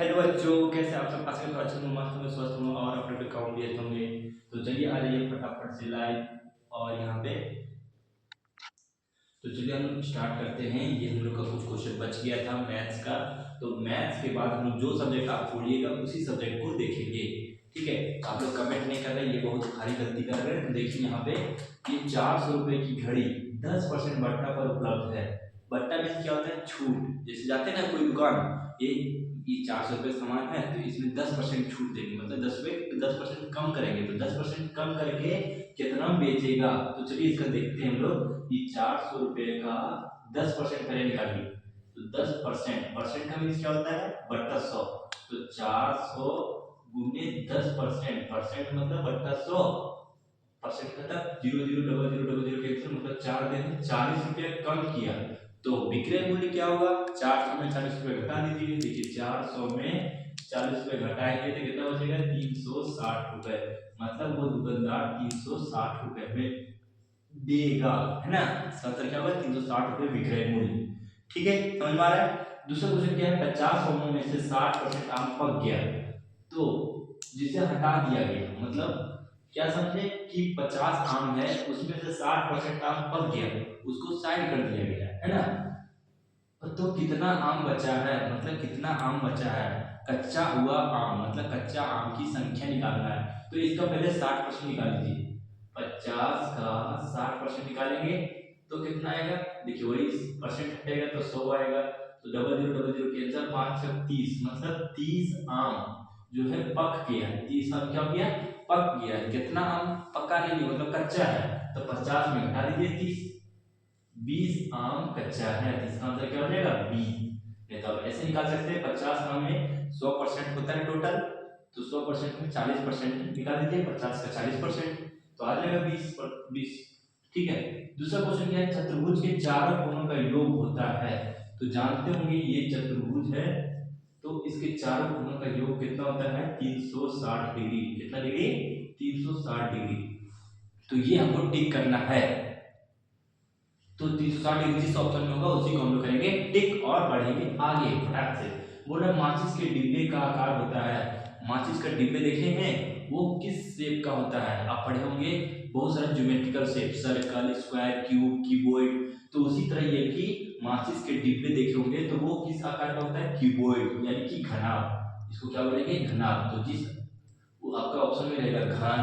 Hello बच्चों, कैसे आप सब? आशा करता हूँ अच्छे होंगे, मस्त होंगे, स्वस्थ होंगे और अपने अपने काम भी अच्छे होंगे। तो चलिए आ जाइए फटाफट से लाइव और यहाँ पे। तो चलिए हम लोग स्टार्ट करते हैं। ये हम लोग का कुछ क्वेश्चन बच गया था मैथ्स का। तो मैथ्स के बाद हम लोग जो सब्जेक्ट आप छोड़िएगा उसी सब्जेक्ट को देखेंगे। ठीक है, आप लोग कमेंट नहीं कर रहे, ये बहुत भारी गलती कर रहे हैं। तो देखिए यहाँ पे ये 400 रुपए की घड़ी 10% बट्टा पर उपलब्ध है। बट्टा में क्या होता है? छूट। जैसे जाते हैं ना कोई दुकान, ये 400 रुपये सामान है तो इसमें 10% छूट देंगे, मतलब 10% कम करेंगे। तो 10% कम करके कितना बेचेगा? तो चलिए इसका देखते हैं हम लोग। ये 400 रुपये का 10% पहले निकालिए। तो 10% परसेंट का मीन्स क्या होता है? बट्टा 100। तो 400 गुने 10%, परसेंट मतलब बट्टा 100। परसेंट मतलब 0 0 0 0 0 कैंसिल, मतलब 4 दिन 40 रुपया कम किया। तो विक्रय मूल्य क्या होगा? 400 में 40 रुपये घटा दीजिए। देखिए 400 में 40 रुपये घटाएंगे तो कितना बचेगा? 360 रुपये। मतलब वो दुकानदार 360 रुपये में देगा, है ना? इसका मतलब क्या होगा? 360 रुपये विक्रय मूल्य। ठीक है, समझ में आ रहा है? दूसरा क्वेश्चन क्या है? 50 आमों में से 60% आम पक गया तो जिसे हटा दिया गया, मतलब क्या समझे कि 50 आम है उसमें से 60% आम पक गया, उसको साइड कर दिया गया, है ना? तो कितना आम बचा है, मतलब कितना आम बचा है? कच्चा हुआ आम, मतलब कच्चा आम की संख्या निकालना है। तो इसका पहले 60% निकाल लीजिए। 50 का 60% निकालेंगे तो कितना आएगा? देखिए वही परसेंट हटेगा तो 100 आएगा। तो डबल जीरो कैंसर, 5 से 30, मतलब 30 आम जो है पक गया है। 30 आम क्या हो गया? पक गया है। कितना आम पका नहीं, मतलब कच्चा है। तो 50 में घटा दीजिए 30, 20 आम कच्चा है। इसका मतलब क्या हो जाएगा? 20। नहीं तो आप ऐसे निकाल सकते हैं, 50 आम में 100% होता है टोटल, तो 100% में 40% निकाल दीजिए। 50 का 40% तो आ जाएगा 20। ठीक है। दूसरा क्वेश्चन क्या है? चतुर्भुज के चारों कोणों का योग होता है। तो जानते होंगे ये चतुर्भुज है, तो इसके चारों कोणों का योग कितना होता है? 360 डिग्री। कितना डिग्री? 360 डिग्री। तो ये हमको टिक करना है। तो 360 डिग्री जिस ऑप्शन में होगा उसी को हम लोग करेंगे टिक और बढ़ेंगे आगे फटाक से। बोला माचिस के डिब्बे का आकार होता है। माचिस का डिब्बे देखे हैं, वो किस शेप का होता है? आप पढ़े होंगे बहुत सारे geometrical shape, circle, square, cube, cuboid. तो उसी तरह ये भी माचिस के डिब्बे देखे होंगे, तो वो किस आकार का होता है? क्यूबॉइड, यानी कि घनाभ। इसको क्या बोलेंगे? घनाभ। तो जिस वो आपका ऑप्शन में रहेगा घन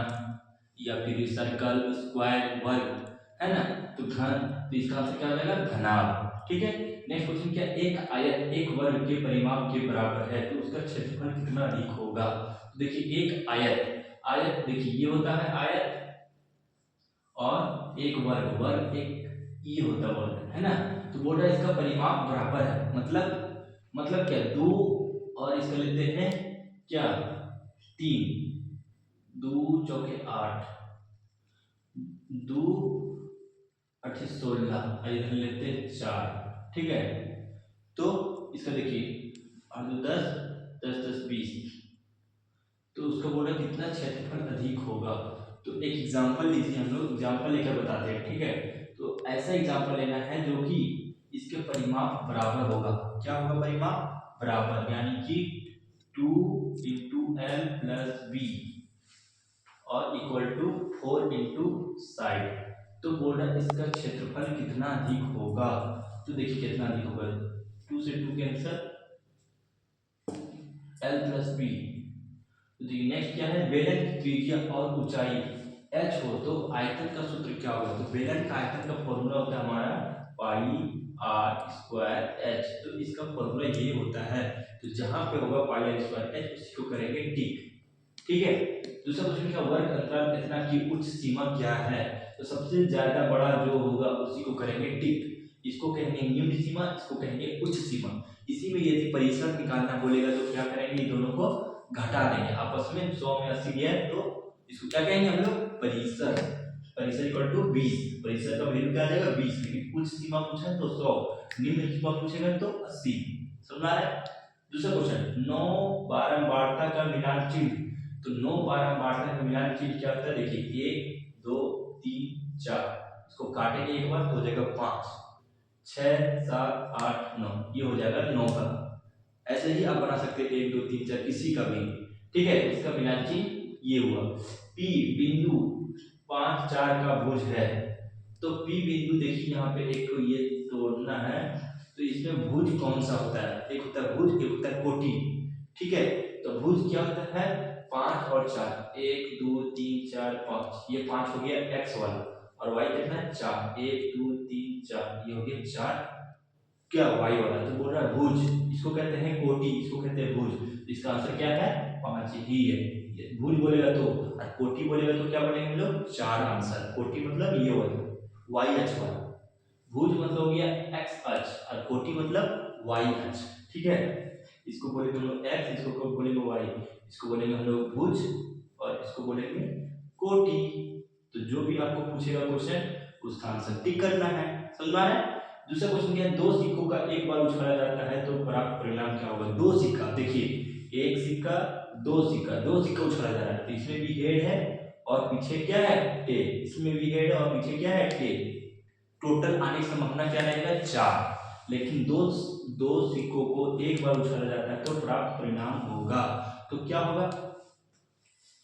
या फिर सर्कल, स्क्वायर, वर्ग, है ना? तो घन, तो इसका आंसर क्या हो जाएगा? घनाभ। ठीक है। नेक्स्ट क्वेश्चन क्या? एक आयत एक वर्ग के परिमाप के बराबर है तो उसका क्षेत्रफल कितना अधिक होगा? तो देखिए एक आयत, आयत देखिए ये होता है आयत, और एक वर्ग, वर्ग एक ये होता है वर्ग, है ना? तो बोल रहा है इसका परिमाप बराबर है, मतलब क्या? 2 और इसका लेते हैं क्या? 3, 2 चौके 8, 2 8 16, इधर लेते हैं 4। ठीक है। तो इसका देखिए 8 2 10, 10 10 20। तो उसका बोला कितना क्षेत्रफल अधिक होगा? तो एक एग्जांपल लीजिए, हम लोग एग्जांपल लेकर बताते हैं। ठीक है। तो ऐसा एग्जांपल लेना है जो कि इसके परिमाप बराबर होगा। क्या होगा परिमाप? बराबर, यानी कि 2 इंटू एल प्लस बी और इक्वल टू 4 इंटू साइड। तो बोल रहा है इसका क्षेत्रफल कितना अधिक होगा? तो देखिए कितना अधिक होगा। 2 से 2 कैंसर, एल प्लस बी। तो देखिए नेक्स्ट क्या है? बेलन की त्रिज्या और ऊंचाई h हो तो आयतन का सूत्र क्या होगा? तो बेलन का आयतन का फॉर्मूला होता है हमारा पाई आर स्क्वायर एच। तो इसका फॉर्मूला ये होता है। तो जहां पे होगा पाई आर स्क्वायर एच उसी को करेंगे टिक। ठीक है। दूसरा क्वेश्चन क्या? वर्ग अंतराल इतना की उच्च सीमा क्या है? तो सबसे ज्यादा बड़ा जो होगा उसी को करेंगे टिक। इसको कहेंगे निम्न सीमा, इसको कहेंगे उच्च सीमा। इसी में यदि परिसर निकालना बोलेगा तो क्या करेंगे? ये दोनों को घटा देंगे आपस में। 100 में 80 गया तो इसको क्या कहेंगे हम लोग? परिसर। परिसर इक्वल टू 20। परिसर का वैल्यू क्या आ जाएगा? 20। लेकिन उच्च सीमा पूछा है तो 100, निम्न सीमा पूछेगा तो 80। समझ आ रहा है? दूसरा क्वेश्चन, 9 बारंबारता का मिलान चिन्ह। तो 9 बारंबारता का मिलान चिन्ह क्या होता है? देखिए 1 2 3 4, इसको काटेंगे एक बार तो हो जाएगा 5, 6 7 8 9, ये हो जाएगा 9 का, ऐसे ही आप बना सकते हैं 1 2 3 4 किसी का भी, ठीक है। इसका मिलान ये हुआ। P बिंदु 5 4 का भुज है, तो P बिंदु देखिए यहाँ पे एक को ये तोड़ना है, तो इसमें भुज कौन सा होता है, एक होता है भुज, एक होता है कोटि, ठीक है। तो भुज क्या होता है, 5 और 4, 1 2 3 4 5, ये 5 हो गया x वाला, और y कितना है 4, 1 2 3 4, ये हो गया 4 क्या y वाला, तो बोल रहा है भुज, इसको कहते हैं कोटि, इसको कहते हैं भुज। तो इसका आंसर क्या है, 5 ही है। भुज बोलेगा तो, और कोटि बोलेगा तो क्या बोलेंगे हम लोग, 4 आंसर। कोटि मतलब ये वाला y अक्ष वाला, भुज मतलब हो गया x अक्ष, और कोटि मतलब y अक्ष, ठीक है। इसको बोलेंगे हम लोग x, इसको बोलेंगे y, इसको बोलेंगे हम लोग भुज, और इसको बोलेंगे कोटि। तो जो भी आपको पूछेगा क्वेश्चन, उसका आंसर टिक करना है, समझ में आ रहा है। दूसरा क्वेश्चन क्या है, 2 सिक्कों का एक बार उछाला जाता है तो प्राप्त परिणाम क्या होगा। 2 सिक्का, देखिए 1 सिक्का 2 सिक्का, 2 सिक्का उछाला जा रहा है, तो इसमें भी हेड है और पीछे क्या है टेल, इसमें भी हेड है और पीछे क्या है टेल, टोटल आने की संभावना क्या रहेगा 4। लेकिन दो सिक्कों को एक बार उछाला जाता है तो प्राप्त परिणाम होगा, तो क्या होगा,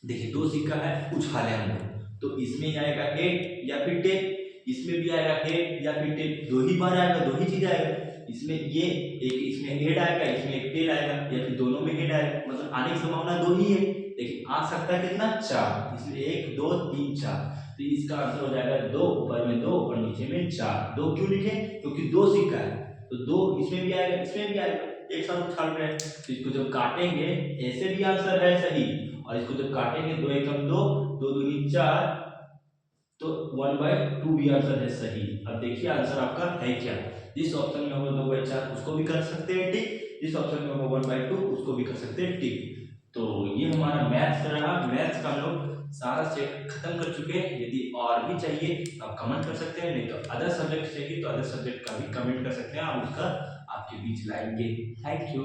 देखिए 2 सिक्का है उछाले हम लोग, तो इसमें आएगा हेड या फिर टेल, इसमें भी आएगा हेड या फिर टेल, 2 ही बार आएगा, 2 ही चीज आएगा। इसमें ये एक, इसमें हेड आएगा, इसमें एक टेल आएगा, या फिर दोनों में हेड आएगा, मतलब आने की संभावना 2 ही है, लेकिन आ सकता है कितना 4, इसमें 1 2 3 4, तो इसका आंसर हो जाएगा 2, ऊपर में 2 और नीचे में 4। 2 क्यों लिखे, क्योंकि 2 सिक्का है, तो 2 इसमें भी आएगा, इसमें भी आएगा, एक साथ उछाल रहे हैं, तो इसको जब काटेंगे ऐसे भी आंसर है सही, और इसको जब काटेंगे 2 एकम 2, 2 दूनी 4, तो 1/2 भी आंसर है सही। अब देखिए आंसर आपका है क्या, जिस ऑप्शन में होगा 2/4 उसको भी कर सकते हैं टिक, जिस ऑप्शन में होगा 1/2 उसको भी कर सकते हैं टिक। तो ये हमारा मैथ्स रहा, मैथ्स का हम लोग सारा सेट खत्म कर चुके हैं। यदि और भी चाहिए तो आप कमेंट कर सकते हैं, नहीं तो अदर सब्जेक्ट चाहिए तो अदर सब्जेक्ट का भी कमेंट कर सकते हैं, आप उसका आपके बीच लाएंगे। Thank you.